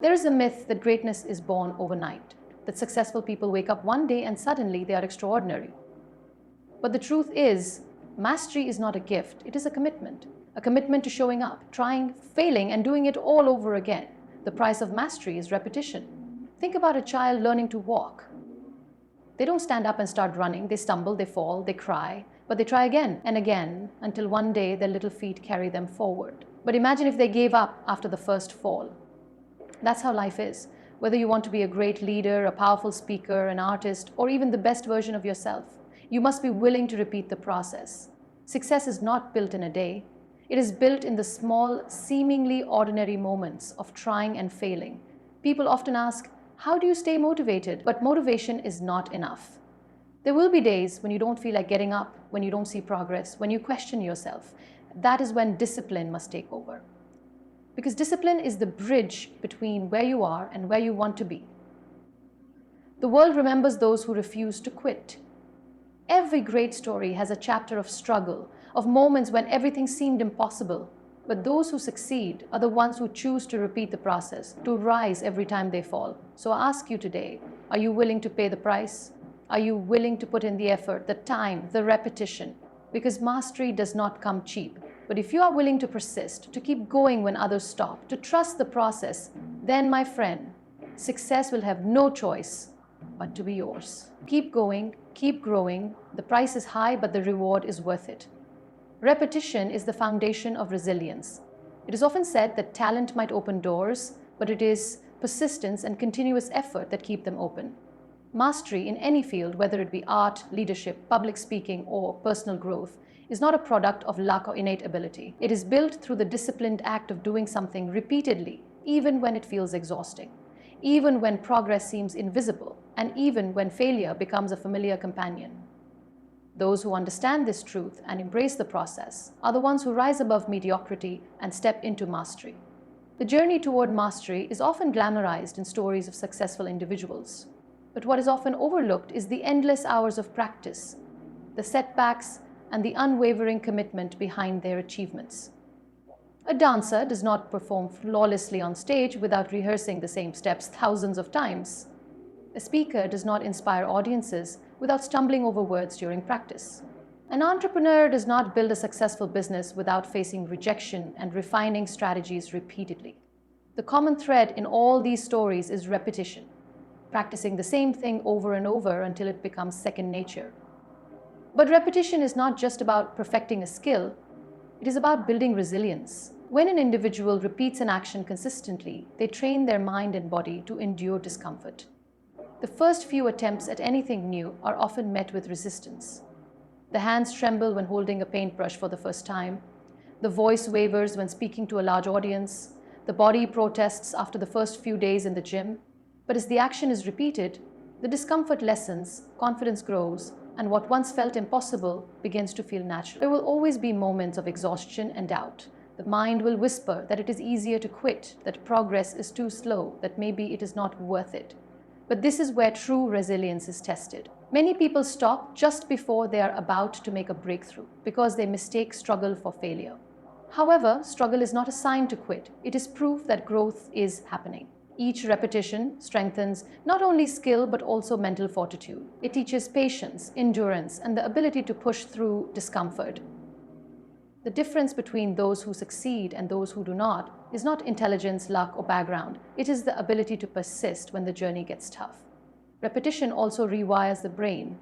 There is a myth that greatness is born overnight, that successful people wake up one day and suddenly they are extraordinary. But the truth is, mastery is not a gift, it is a commitment to showing up, trying, failing, and doing it all over again. The price of mastery is repetition. Think about a child learning to walk. They don't stand up and start running, they stumble, they fall, they cry, but they try again and again until one day their little feet carry them forward. But imagine if they gave up after the first fall. That's how life is. Whether you want to be a great leader, a powerful speaker, an artist, or even the best version of yourself, you must be willing to repeat the process. Success is not built in a day. It is built in the small, seemingly ordinary moments of trying and failing. People often ask, how do you stay motivated? But motivation is not enough. There will be days when you don't feel like getting up, when you don't see progress, when you question yourself. That is when discipline must take over. Because discipline is the bridge between where you are and where you want to be. The world remembers those who refuse to quit. Every great story has a chapter of struggle, of moments when everything seemed impossible. But those who succeed are the ones who choose to repeat the process, to rise every time they fall. So I ask you today, are you willing to pay the price? Are you willing to put in the effort, the time, the repetition? Because mastery does not come cheap. But if you are willing to persist, to keep going when others stop, to trust the process, then, my friend, success will have no choice but to be yours. Keep going, keep growing. The price is high, but the reward is worth it. Repetition is the foundation of resilience. It is often said that talent might open doors, but it is persistence and continuous effort that keep them open. Mastery in any field, whether it be art, leadership, public speaking, or personal growth, is not a product of luck or innate ability. It is built through the disciplined act of doing something repeatedly, even when it feels exhausting, even when progress seems invisible, and even when failure becomes a familiar companion. Those who understand this truth and embrace the process are the ones who rise above mediocrity and step into mastery. The journey toward mastery is often glamorized in stories of successful individuals. But what is often overlooked is the endless hours of practice, the setbacks, and the unwavering commitment behind their achievements. A dancer does not perform flawlessly on stage without rehearsing the same steps thousands of times. A speaker does not inspire audiences without stumbling over words during practice. An entrepreneur does not build a successful business without facing rejection and refining strategies repeatedly. The common thread in all these stories is repetition, practicing the same thing over and over until it becomes second nature. But repetition is not just about perfecting a skill, it is about building resilience. When an individual repeats an action consistently, they train their mind and body to endure discomfort. The first few attempts at anything new are often met with resistance. The hands tremble when holding a paintbrush for the first time. The voice wavers when speaking to a large audience. The body protests after the first few days in the gym. But as the action is repeated, the discomfort lessens, confidence grows, and what once felt impossible begins to feel natural. There will always be moments of exhaustion and doubt. The mind will whisper that it is easier to quit, that progress is too slow, that maybe it is not worth it. But this is where true resilience is tested. Many people stop just before they are about to make a breakthrough because they mistake struggle for failure. However, struggle is not a sign to quit. It is proof that growth is happening. Each repetition strengthens not only skill but also mental fortitude. It teaches patience, endurance, and the ability to push through discomfort. The difference between those who succeed and those who do not is not intelligence, luck, or background. It is the ability to persist when the journey gets tough. Repetition also rewires the brain.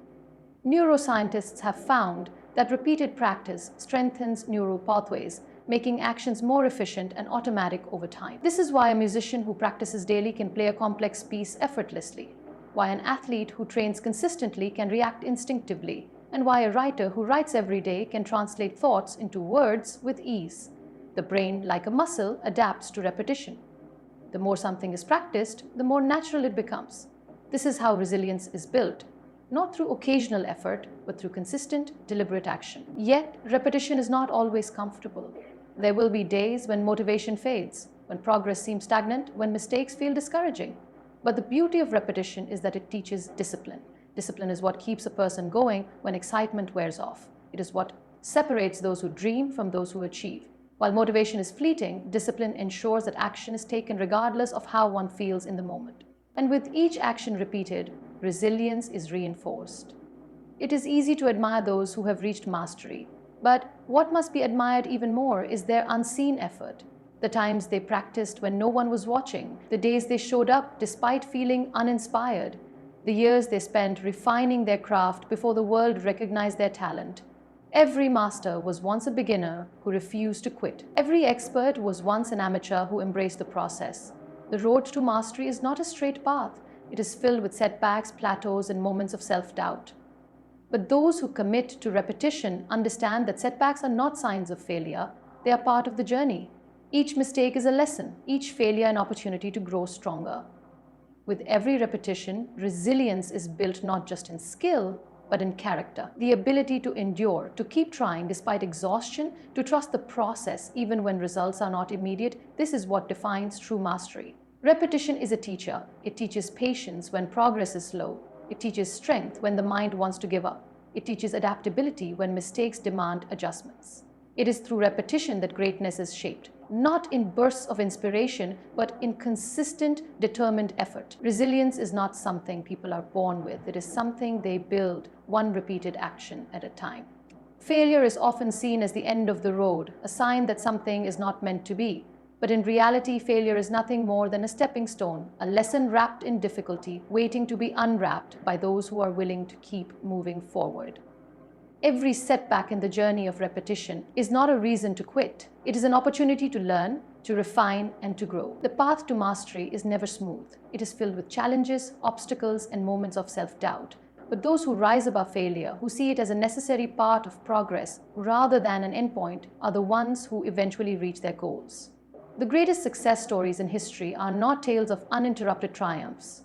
Neuroscientists have found that repeated practice strengthens neural pathways, making actions more efficient and automatic over time. This is why a musician who practices daily can play a complex piece effortlessly, why an athlete who trains consistently can react instinctively, and why a writer who writes every day can translate thoughts into words with ease. The brain, like a muscle, adapts to repetition. The more something is practiced, the more natural it becomes. This is how resilience is built, not through occasional effort, but through consistent, deliberate action. Yet, repetition is not always comfortable. There will be days when motivation fades, when progress seems stagnant, when mistakes feel discouraging. But the beauty of repetition is that it teaches discipline. Discipline is what keeps a person going when excitement wears off. It is what separates those who dream from those who achieve. While motivation is fleeting, discipline ensures that action is taken regardless of how one feels in the moment. And with each action repeated, resilience is reinforced. It is easy to admire those who have reached mastery, but what must be admired even more is their unseen effort. The times they practiced when no one was watching, the days they showed up despite feeling uninspired, the years they spent refining their craft before the world recognized their talent. Every master was once a beginner who refused to quit. Every expert was once an amateur who embraced the process. The road to mastery is not a straight path. It is filled with setbacks, plateaus, and moments of self-doubt. But those who commit to repetition understand that setbacks are not signs of failure. They are part of the journey. Each mistake is a lesson, each failure an opportunity to grow stronger. With every repetition, resilience is built not just in skill, but in character. The ability to endure, to keep trying despite exhaustion, to trust the process even when results are not immediate, this is what defines true mastery. Repetition is a teacher. It teaches patience when progress is slow. It teaches strength when the mind wants to give up. It teaches adaptability when mistakes demand adjustments. It is through repetition that greatness is shaped, not in bursts of inspiration, but in consistent, determined effort. Resilience is not something people are born with. It is something they build, one repeated action at a time. Failure is often seen as the end of the road, a sign that something is not meant to be. But in reality, failure is nothing more than a stepping stone, a lesson wrapped in difficulty, waiting to be unwrapped by those who are willing to keep moving forward. Every setback in the journey of repetition is not a reason to quit. It is an opportunity to learn, to refine, and to grow. The path to mastery is never smooth. It is filled with challenges, obstacles, and moments of self-doubt. But those who rise above failure, who see it as a necessary part of progress rather than an endpoint, are the ones who eventually reach their goals. The greatest success stories in history are not tales of uninterrupted triumphs.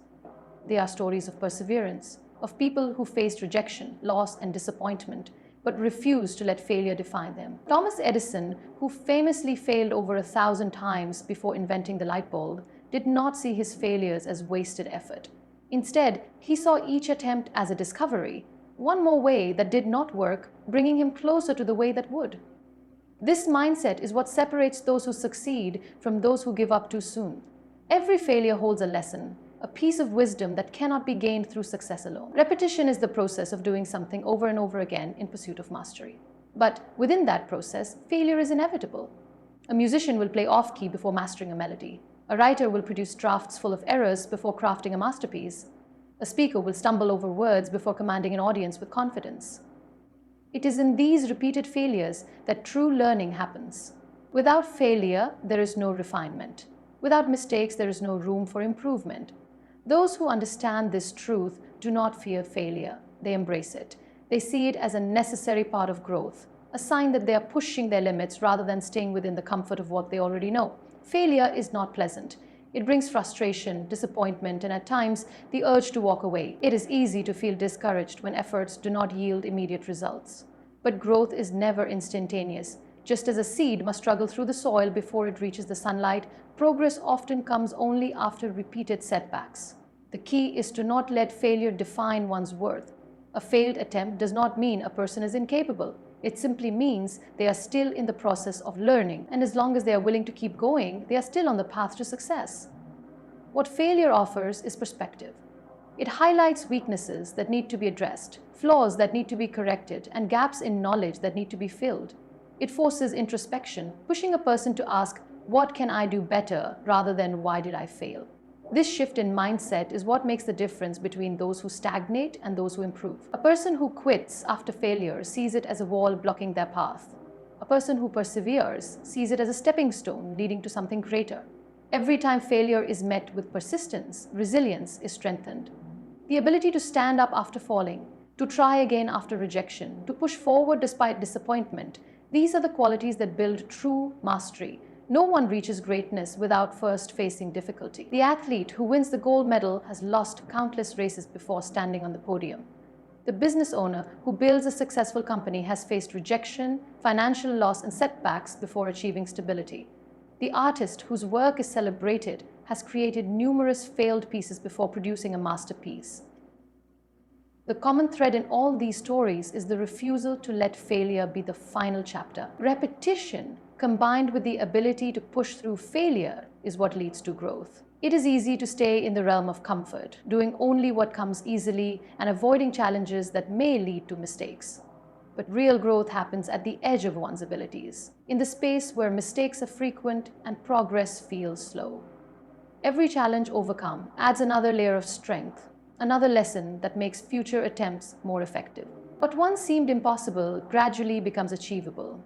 They are stories of perseverance, of people who faced rejection, loss, and disappointment, but refused to let failure define them. Thomas Edison, who famously failed over 1,000 times before inventing the light bulb, did not see his failures as wasted effort. Instead, he saw each attempt as a discovery, one more way that did not work, bringing him closer to the way that would. This mindset is what separates those who succeed from those who give up too soon. Every failure holds a lesson, a piece of wisdom that cannot be gained through success alone. Repetition is the process of doing something over and over again in pursuit of mastery. But within that process, failure is inevitable. A musician will play off-key before mastering a melody. A writer will produce drafts full of errors before crafting a masterpiece. A speaker will stumble over words before commanding an audience with confidence. It is in these repeated failures that true learning happens. Without failure, there is no refinement. Without mistakes, there is no room for improvement. Those who understand this truth do not fear failure. They embrace it. They see it as a necessary part of growth, a sign that they are pushing their limits rather than staying within the comfort of what they already know. Failure is not pleasant. It brings frustration, disappointment, and at times the urge to walk away. It is easy to feel discouraged when efforts do not yield immediate results. But growth is never instantaneous. Just as a seed must struggle through the soil before it reaches the sunlight, progress often comes only after repeated setbacks. The key is to not let failure define one's worth. A failed attempt does not mean a person is incapable. It simply means they are still in the process of learning, and as long as they are willing to keep going, they are still on the path to success. What failure offers is perspective. It highlights weaknesses that need to be addressed, flaws that need to be corrected, and gaps in knowledge that need to be filled. It forces introspection, pushing a person to ask, "What can I do better?" rather than "Why did I fail?" This shift in mindset is what makes the difference between those who stagnate and those who improve. A person who quits after failure sees it as a wall blocking their path. A person who perseveres sees it as a stepping stone leading to something greater. Every time failure is met with persistence, resilience is strengthened. The ability to stand up after falling, to try again after rejection, to push forward despite disappointment, these are the qualities that build true mastery. No one reaches greatness without first facing difficulty. The athlete who wins the gold medal has lost countless races before standing on the podium. The business owner who builds a successful company has faced rejection, financial loss, and setbacks before achieving stability. The artist whose work is celebrated has created numerous failed pieces before producing a masterpiece. The common thread in all these stories is the refusal to let failure be the final chapter. Repetition combined with the ability to push through failure, is what leads to growth. It is easy to stay in the realm of comfort, doing only what comes easily and avoiding challenges that may lead to mistakes. But real growth happens at the edge of one's abilities, in the space where mistakes are frequent and progress feels slow. Every challenge overcome adds another layer of strength, another lesson that makes future attempts more effective. What once seemed impossible gradually becomes achievable.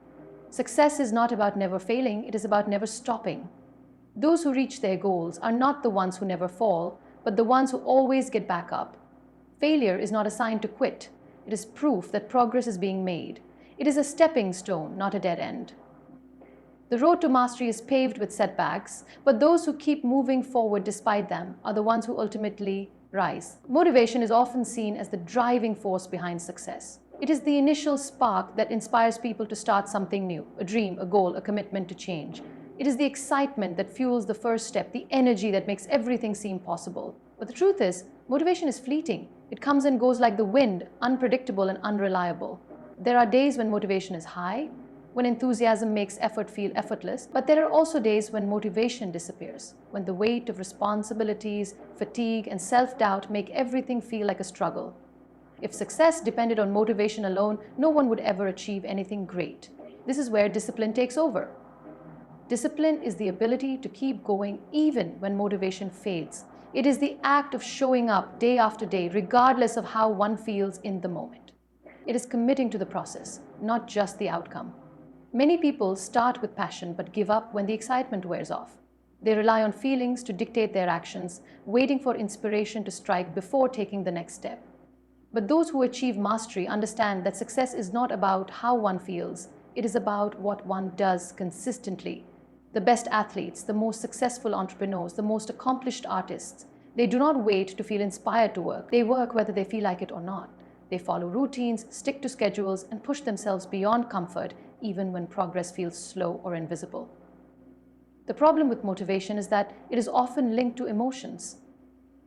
Success is not about never failing, it is about never stopping. Those who reach their goals are not the ones who never fall, but the ones who always get back up. Failure is not a sign to quit. It is proof that progress is being made. It is a stepping stone, not a dead end. The road to mastery is paved with setbacks, but those who keep moving forward despite them are the ones who ultimately rise. Motivation is often seen as the driving force behind success. It is the initial spark that inspires people to start something new, a dream, a goal, a commitment to change. It is the excitement that fuels the first step, the energy that makes everything seem possible. But the truth is, motivation is fleeting. It comes and goes like the wind, unpredictable and unreliable. There are days when motivation is high, when enthusiasm makes effort feel effortless, but there are also days when motivation disappears, when the weight of responsibilities, fatigue, and self-doubt make everything feel like a struggle. If success depended on motivation alone, no one would ever achieve anything great. This is where discipline takes over. Discipline is the ability to keep going even when motivation fades. It is the act of showing up day after day, regardless of how one feels in the moment. It is committing to the process, not just the outcome. Many people start with passion but give up when the excitement wears off. They rely on feelings to dictate their actions, waiting for inspiration to strike before taking the next step. But those who achieve mastery understand that success is not about how one feels, it is about what one does consistently. The best athletes, the most successful entrepreneurs, the most accomplished artists, they do not wait to feel inspired to work. They work whether they feel like it or not. They follow routines, stick to schedules, and push themselves beyond comfort, even when progress feels slow or invisible. The problem with motivation is that it is often linked to emotions.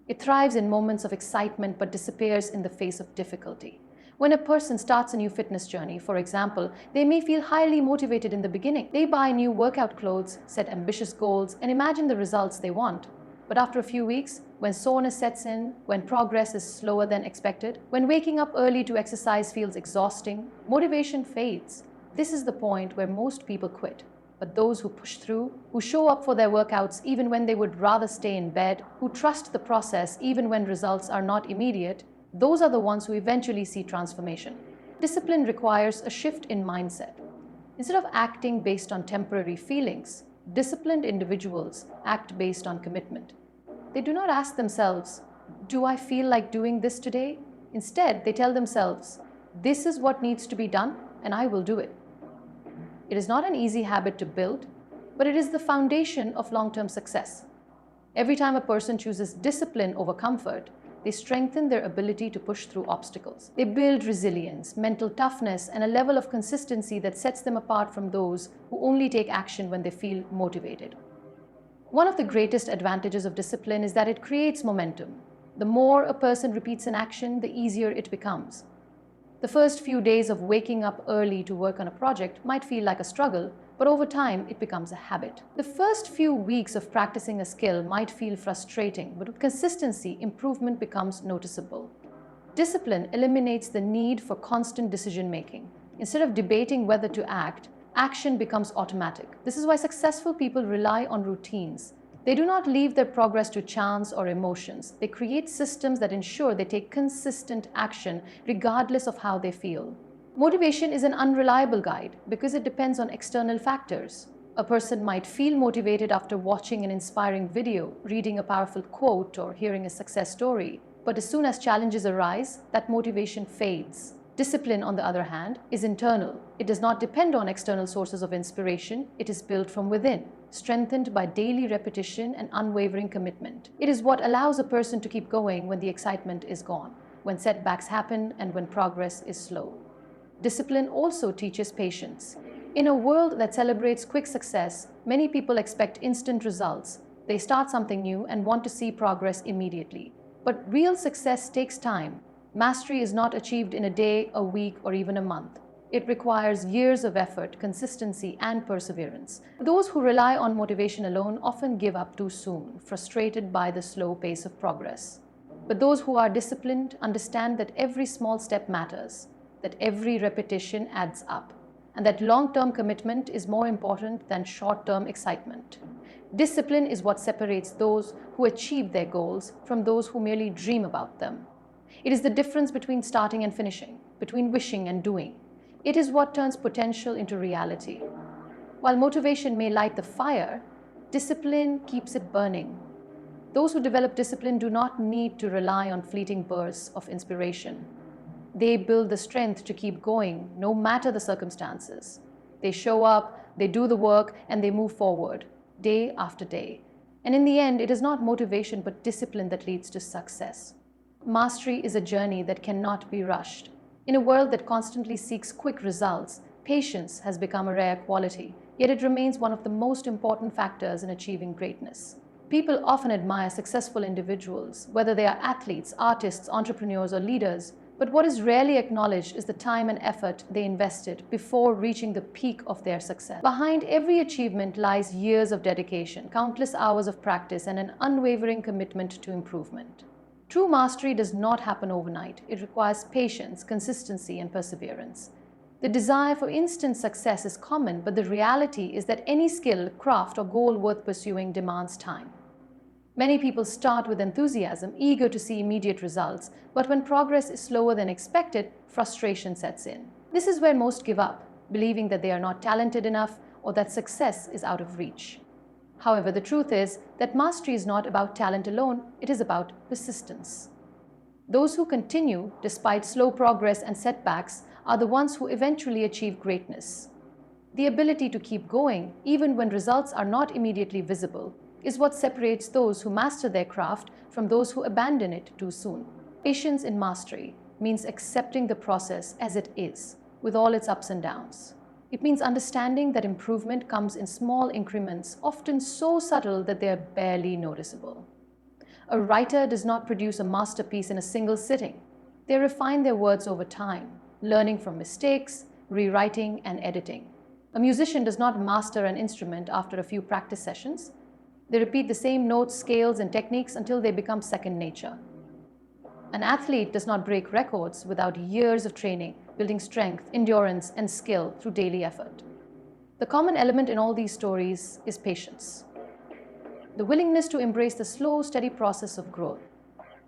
It thrives in moments of excitement but disappears in the face of difficulty. When a person starts a new fitness journey, for example, they may feel highly motivated in the beginning. They buy new workout clothes, set ambitious goals, and imagine the results they want. But after a few weeks, when soreness sets in, when progress is slower than expected, when waking up early to exercise feels exhausting, motivation fades. This is the point where most people quit. But those who push through, who show up for their workouts even when they would rather stay in bed, who trust the process even when results are not immediate, those are the ones who eventually see transformation. Discipline requires a shift in mindset. Instead of acting based on temporary feelings, disciplined individuals act based on commitment. They do not ask themselves, "Do I feel like doing this today?" Instead, they tell themselves, "This is what needs to be done, and I will do it." It is not an easy habit to build, but it is the foundation of long-term success. Every time a person chooses discipline over comfort, they strengthen their ability to push through obstacles. They build resilience, mental toughness, and a level of consistency that sets them apart from those who only take action when they feel motivated. One of the greatest advantages of discipline is that it creates momentum. The more a person repeats an action, the easier it becomes. The first few days of waking up early to work on a project might feel like a struggle, but over time it becomes a habit. The first few weeks of practicing a skill might feel frustrating, but with consistency, improvement becomes noticeable. Discipline eliminates the need for constant decision-making. Instead of debating whether to act, action becomes automatic. This is why successful people rely on routines. They do not leave their progress to chance or emotions. They create systems that ensure they take consistent action regardless of how they feel. Motivation is an unreliable guide because it depends on external factors. A person might feel motivated after watching an inspiring video, reading a powerful quote, or hearing a success story. But as soon as challenges arise, that motivation fades. Discipline, on the other hand, is internal. It does not depend on external sources of inspiration. It is built from within, strengthened by daily repetition and unwavering commitment. It is what allows a person to keep going when the excitement is gone, when setbacks happen, and when progress is slow. Discipline also teaches patience. In a world that celebrates quick success, many people expect instant results. They start something new and want to see progress immediately. But real success takes time. Mastery is not achieved in a day, a week, or even a month. It requires years of effort, consistency, and perseverance. Those who rely on motivation alone often give up too soon, frustrated by the slow pace of progress. But those who are disciplined understand that every small step matters, that every repetition adds up, and that long-term commitment is more important than short-term excitement. Discipline is what separates those who achieve their goals from those who merely dream about them. It is the difference between starting and finishing, between wishing and doing. It is what turns potential into reality. While motivation may light the fire, discipline keeps it burning. Those who develop discipline do not need to rely on fleeting bursts of inspiration. They build the strength to keep going, no matter the circumstances. They show up, they do the work, and they move forward, day after day. And in the end, it is not motivation but discipline that leads to success. Mastery is a journey that cannot be rushed. In a world that constantly seeks quick results, patience has become a rare quality, yet it remains one of the most important factors in achieving greatness. People often admire successful individuals, whether they are athletes, artists, entrepreneurs, or leaders, but what is rarely acknowledged is the time and effort they invested before reaching the peak of their success. Behind every achievement lies years of dedication, countless hours of practice, and an unwavering commitment to improvement. True mastery does not happen overnight. It requires patience, consistency, and perseverance. The desire for instant success is common, but the reality is that any skill, craft, or goal worth pursuing demands time. Many people start with enthusiasm, eager to see immediate results, but when progress is slower than expected, frustration sets in. This is where most give up, believing that they are not talented enough or that success is out of reach. However, the truth is that mastery is not about talent alone, it is about persistence. Those who continue, despite slow progress and setbacks, are the ones who eventually achieve greatness. The ability to keep going, even when results are not immediately visible, is what separates those who master their craft from those who abandon it too soon. Patience in mastery means accepting the process as it is, with all its ups and downs. It means understanding that improvement comes in small increments, often so subtle that they are barely noticeable. A writer does not produce a masterpiece in a single sitting. They refine their words over time, learning from mistakes, rewriting, and editing. A musician does not master an instrument after a few practice sessions. They repeat the same notes, scales, and techniques until they become second nature. An athlete does not break records without years of training, building strength, endurance, and skill through daily effort. The common element in all these stories is patience. The willingness to embrace the slow, steady process of growth.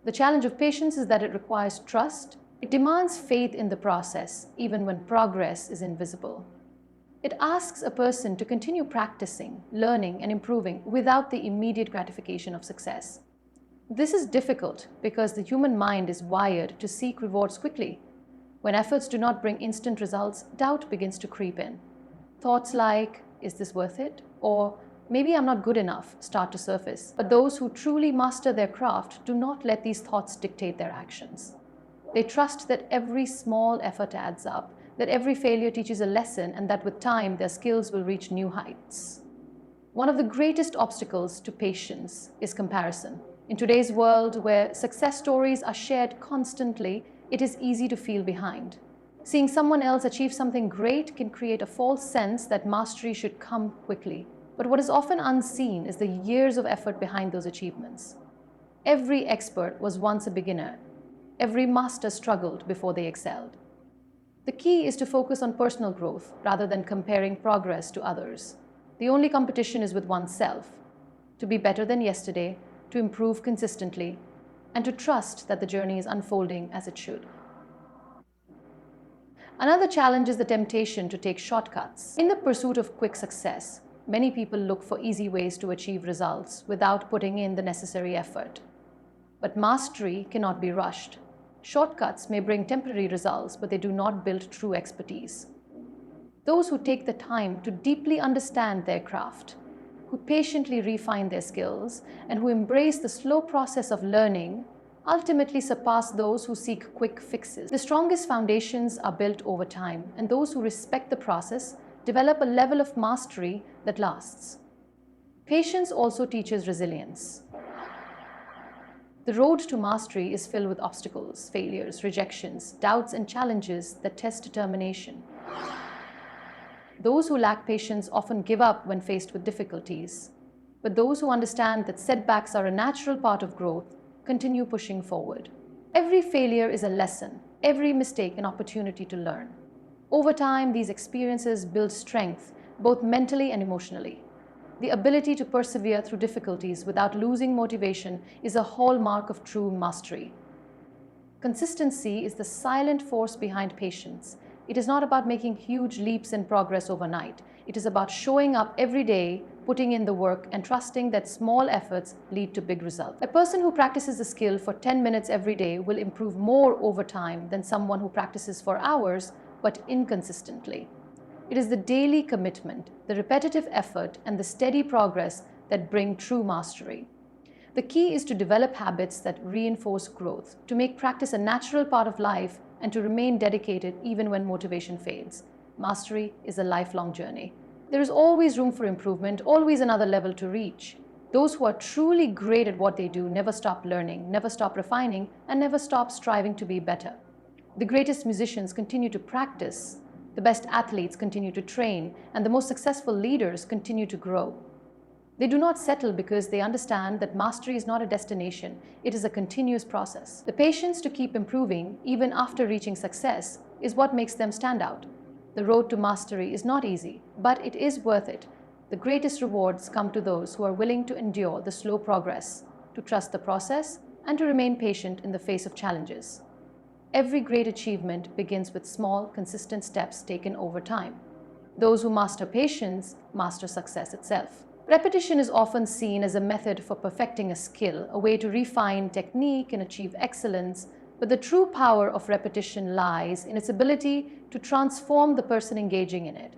The challenge of patience is that it requires trust. It demands faith in the process, even when progress is invisible. It asks a person to continue practicing, learning, and improving without the immediate gratification of success. This is difficult because the human mind is wired to seek rewards quickly. When efforts do not bring instant results, doubt begins to creep in. Thoughts like, is this worth it? Or, maybe I'm not good enough, start to surface. But those who truly master their craft do not let these thoughts dictate their actions. They trust that every small effort adds up, that every failure teaches a lesson, and that with time their skills will reach new heights. One of the greatest obstacles to patience is comparison. In today's world, where success stories are shared constantly, it is easy to feel behind. Seeing someone else achieve something great can create a false sense that mastery should come quickly. But what is often unseen is the years of effort behind those achievements. Every expert was once a beginner. Every master struggled before they excelled. The key is to focus on personal growth rather than comparing progress to others. The only competition is with oneself. To be better than yesterday, to improve consistently, and to trust that the journey is unfolding as it should. Another challenge is the temptation to take shortcuts. In the pursuit of quick success, many people look for easy ways to achieve results without putting in the necessary effort. But mastery cannot be rushed. Shortcuts may bring temporary results, but they do not build true expertise. Those who take the time to deeply understand their craft, who patiently refine their skills, and who embrace the slow process of learning, ultimately surpass those who seek quick fixes. The strongest foundations are built over time, and those who respect the process develop a level of mastery that lasts. Patience also teaches resilience. The road to mastery is filled with obstacles, failures, rejections, doubts, and challenges that test determination. Those who lack patience often give up when faced with difficulties, but those who understand that setbacks are a natural part of growth continue pushing forward. Every failure is a lesson, every mistake an opportunity to learn. Over time, these experiences build strength, both mentally and emotionally. The ability to persevere through difficulties without losing motivation is a hallmark of true mastery. Consistency is the silent force behind patience. It is not about making huge leaps in progress overnight. It is about showing up every day, putting in the work, and trusting that small efforts lead to big results. A person who practices a skill for 10 minutes every day will improve more over time than someone who practices for hours but inconsistently. It is the daily commitment, the repetitive effort, and the steady progress that bring true mastery. The key is to develop habits that reinforce growth, to make practice a natural part of life, and to remain dedicated even when motivation fades. Mastery is a lifelong journey. There is always room for improvement, always another level to reach. Those who are truly great at what they do never stop learning, never stop refining, and never stop striving to be better. The greatest musicians continue to practice, the best athletes continue to train, and the most successful leaders continue to grow. They do not settle because they understand that mastery is not a destination, it is a continuous process. The patience to keep improving, even after reaching success, is what makes them stand out. The road to mastery is not easy, but it is worth it. The greatest rewards come to those who are willing to endure the slow progress, to trust the process, and to remain patient in the face of challenges. Every great achievement begins with small, consistent steps taken over time. Those who master patience master success itself. Repetition is often seen as a method for perfecting a skill, a way to refine technique and achieve excellence, but the true power of repetition lies in its ability to transform the person engaging in it.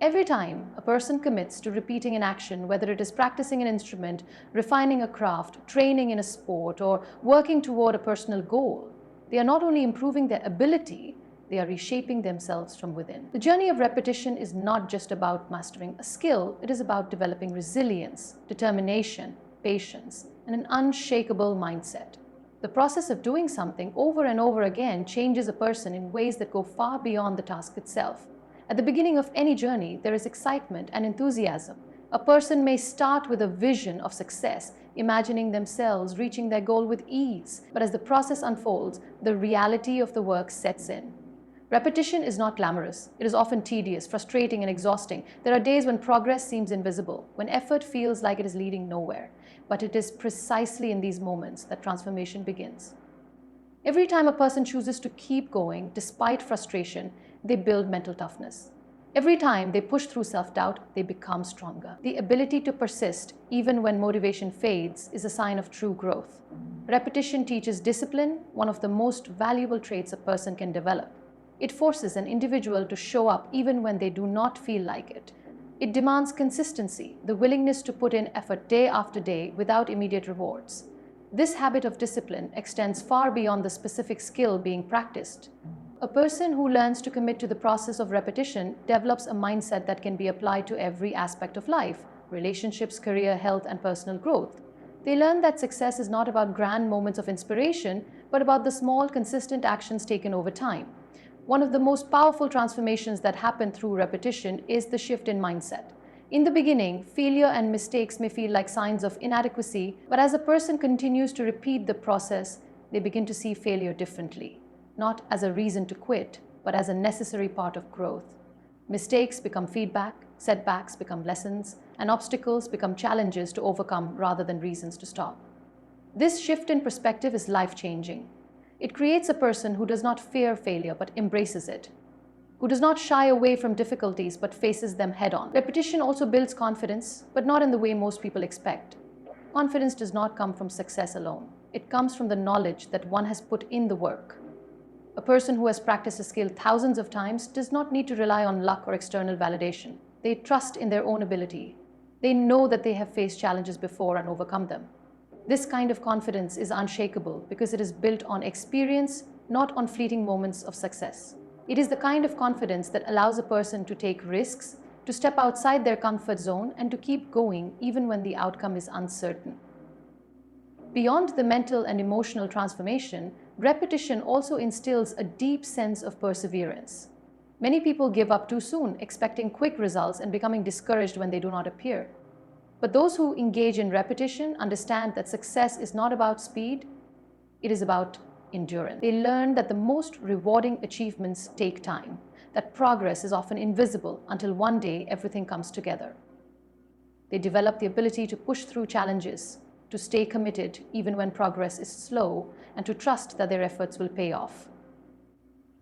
Every time a person commits to repeating an action, whether it is practicing an instrument, refining a craft, training in a sport, or working toward a personal goal, they are not only improving their ability, they are reshaping themselves from within. The journey of repetition is not just about mastering a skill, it is about developing resilience, determination, patience, and an unshakable mindset. The process of doing something over and over again changes a person in ways that go far beyond the task itself. At the beginning of any journey, there is excitement and enthusiasm. A person may start with a vision of success, imagining themselves reaching their goal with ease, but as the process unfolds, the reality of the work sets in. Repetition is not glamorous. It is often tedious, frustrating, and exhausting. There are days when progress seems invisible, when effort feels like it is leading nowhere. But it is precisely in these moments that transformation begins. Every time a person chooses to keep going, despite frustration, they build mental toughness. Every time they push through self-doubt, they become stronger. The ability to persist, even when motivation fades, is a sign of true growth. Repetition teaches discipline, one of the most valuable traits a person can develop. It forces an individual to show up even when they do not feel like it. It demands consistency, the willingness to put in effort day after day without immediate rewards. This habit of discipline extends far beyond the specific skill being practiced. A person who learns to commit to the process of repetition develops a mindset that can be applied to every aspect of life: relationships, career, health, and personal growth. They learn that success is not about grand moments of inspiration, but about the small, consistent actions taken over time. One of the most powerful transformations that happen through repetition is the shift in mindset. In the beginning, failure and mistakes may feel like signs of inadequacy, but as a person continues to repeat the process, they begin to see failure differently, not as a reason to quit, but as a necessary part of growth. Mistakes become feedback, setbacks become lessons, and obstacles become challenges to overcome rather than reasons to stop. This shift in perspective is life-changing. It creates a person who does not fear failure but embraces it, who does not shy away from difficulties but faces them head-on. Repetition also builds confidence, but not in the way most people expect. Confidence does not come from success alone. It comes from the knowledge that one has put in the work. A person who has practiced a skill thousands of times does not need to rely on luck or external validation. They trust in their own ability. They know that they have faced challenges before and overcome them. This kind of confidence is unshakable because it is built on experience, not on fleeting moments of success. It is the kind of confidence that allows a person to take risks, to step outside their comfort zone, and to keep going even when the outcome is uncertain. Beyond the mental and emotional transformation, repetition also instills a deep sense of perseverance. Many people give up too soon, expecting quick results and becoming discouraged when they do not appear. But those who engage in repetition understand that success is not about speed, it is about endurance. They learn that the most rewarding achievements take time, that progress is often invisible until one day everything comes together. They develop the ability to push through challenges, to stay committed even when progress is slow, and to trust that their efforts will pay off.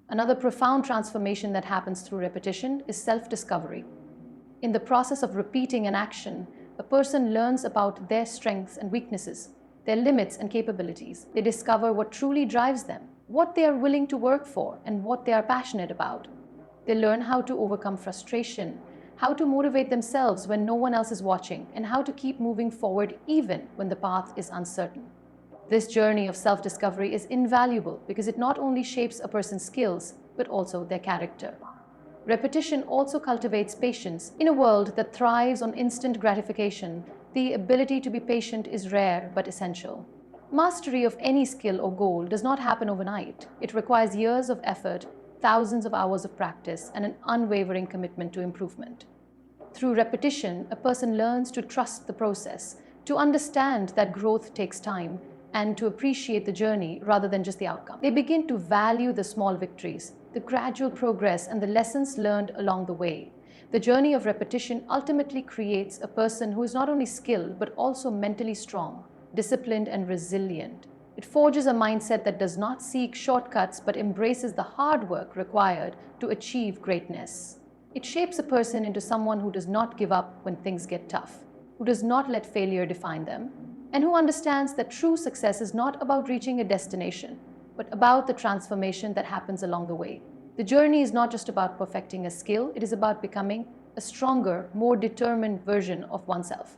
Another profound transformation that happens through repetition is self-discovery. In the process of repeating an action, a person learns about their strengths and weaknesses, their limits and capabilities. They discover what truly drives them, what they are willing to work for, and what they are passionate about. They learn how to overcome frustration, how to motivate themselves when no one else is watching, and how to keep moving forward even when the path is uncertain. This journey of self-discovery is invaluable because it not only shapes a person's skills, but also their character. Repetition also cultivates patience. In a world that thrives on instant gratification, the ability to be patient is rare but essential. Mastery of any skill or goal does not happen overnight. It requires years of effort, thousands of hours of practice, and an unwavering commitment to improvement. Through repetition, a person learns to trust the process, to understand that growth takes time, and to appreciate the journey rather than just the outcome. They begin to value the small victories, the gradual progress, and the lessons learned along the way. The journey of repetition ultimately creates a person who is not only skilled, but also mentally strong, disciplined, and resilient. It forges a mindset that does not seek shortcuts, but embraces the hard work required to achieve greatness. It shapes a person into someone who does not give up when things get tough, who does not let failure define them, and who understands that true success is not about reaching a destination, but about the transformation that happens along the way. The journey is not just about perfecting a skill, it is about becoming a stronger, more determined version of oneself.